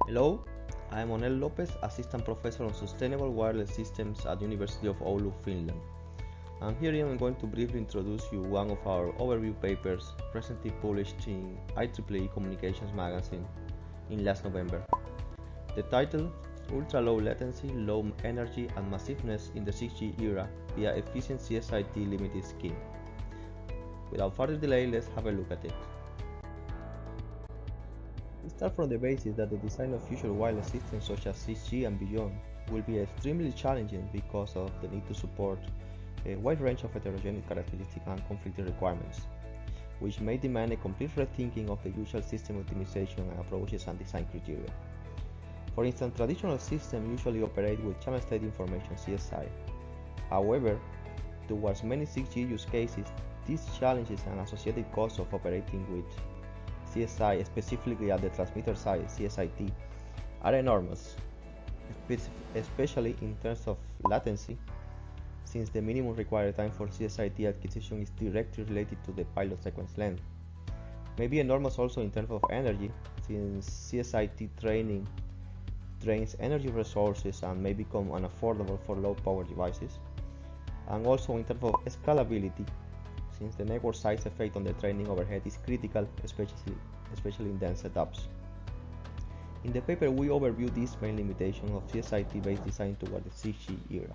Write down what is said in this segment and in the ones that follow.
Hello, I am Onel Lopez, Assistant Professor on Sustainable Wireless Systems at University of Oulu, Finland. And here I am going to briefly introduce you one of our overview papers recently published in IEEE Communications magazine in last November. The title, Ultra-Low Latency, Low Energy and Massiveness in the 6G Era via Efficient CSIT-Limited Scheme. Without further delay, let's have a look at it. We start from the basis that the design of future wireless systems such as 6G and beyond will be extremely challenging because of the need to support a wide range of heterogeneous characteristics and conflicting requirements, which may demand a complete rethinking of the usual system optimization approaches and design criteria. For instance, traditional systems usually operate with channel state information (CSI). However, towards many 6G use cases, these challenges and associated costs of operating with CSI, specifically at the transmitter side (CSIT), are enormous, especially in terms of latency, since the minimum required time for CSIT acquisition is directly related to the pilot sequence length. May be enormous also in terms of energy, since CSIT training drains energy resources and may become unaffordable for low power devices, and also in terms of scalability, since the network size effect on the training overhead is critical, especially in dense setups. In the paper, we overview these main limitations of CSIT-based design toward the 6G era.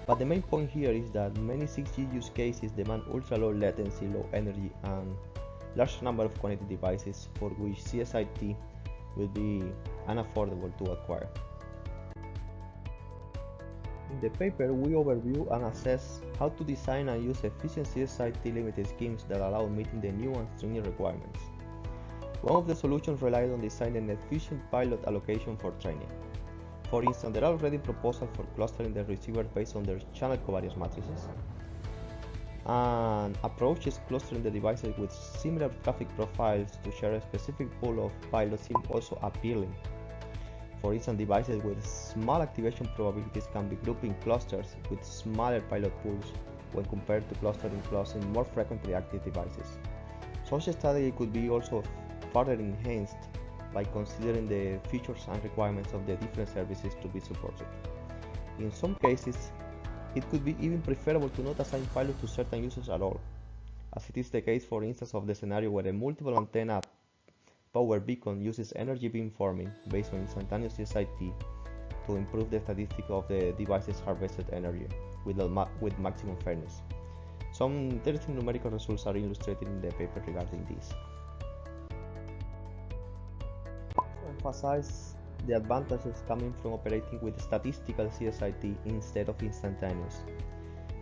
But the main point here is that many 6G use cases demand ultra-low latency, low energy, and large number of connected devices for which CSIT will be unaffordable to acquire. In the paper, we overview and assess how to design and use efficient CSIT-limited schemes that allow meeting the new and stringent requirements. One of the solutions relied on designing an efficient pilot allocation for training. For instance, there are already proposals for clustering the receivers based on their channel covariance matrices, and approaches clustering the devices with similar traffic profiles to share a specific pool of pilots seem also appealing. For instance, devices with small activation probabilities can be grouped in clusters with smaller pilot pools when compared to clustering more frequently active devices. Such a strategy could be also further enhanced by considering the features and requirements of the different services to be supported. In some cases, it could be even preferable to not assign pilots to certain users at all, as it is the case for instance of the scenario where a multiple antenna power beacon uses energy beamforming based on instantaneous CSIT to improve the statistics of the device's harvested energy with maximum fairness. Some interesting numerical results are illustrated in the paper regarding this. Emphasize the advantages coming from operating with statistical CSIT instead of instantaneous,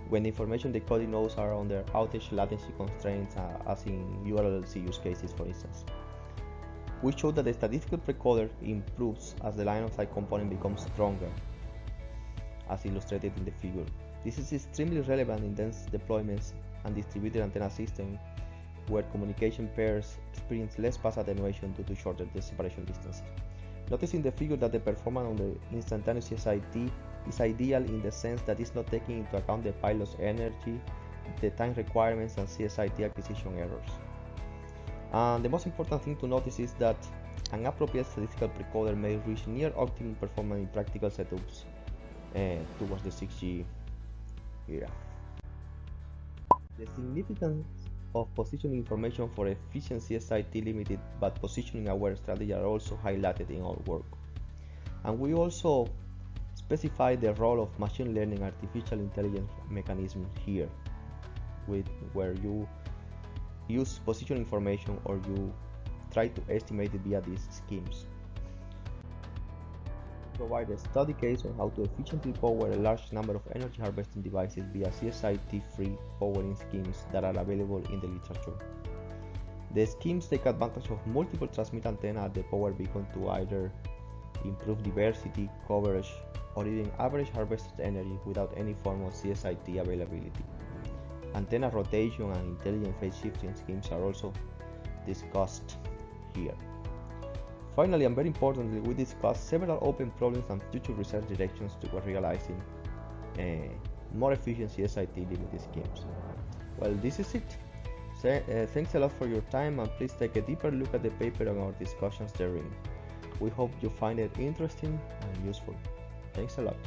when the information decoding nodes are under outage latency constraints, as in URLLC use cases for instance. We show that the statistical precoder improves as the line of sight component becomes stronger, as illustrated in the figure. This is extremely relevant in dense deployments and distributed antenna systems where communication pairs experience less path attenuation due to shorter separation distances. Notice in the figure that the performance on the instantaneous CSIT is ideal in the sense that it's not taking into account the pilot's energy, the time requirements, and CSIT acquisition errors. And the most important thing to notice is that an appropriate statistical precoder may reach near optimum performance in practical setups towards the 6G era. The significance of positioning information for efficient CSIT-limited but positioning-aware strategy are also highlighted in our work. And we also specify the role of machine learning artificial intelligence mechanism here, where you use position information or you try to estimate it via these schemes. Provide a study case on how to efficiently power a large number of energy harvesting devices via CSIT-free powering schemes that are available in the literature. The schemes take advantage of multiple transmit antennas at the power beacon to either improve diversity, coverage, or even average harvested energy without any form of CSIT availability. Antenna rotation and intelligent phase shifting schemes are also discussed here. Finally, and very importantly, we discussed several open problems and future research directions toward realizing more efficient CSIT-limited schemes. Well, this is it. Thanks a lot for your time, and please take a deeper look at the paper and our discussions therein. We hope you find it interesting and useful. Thanks a lot.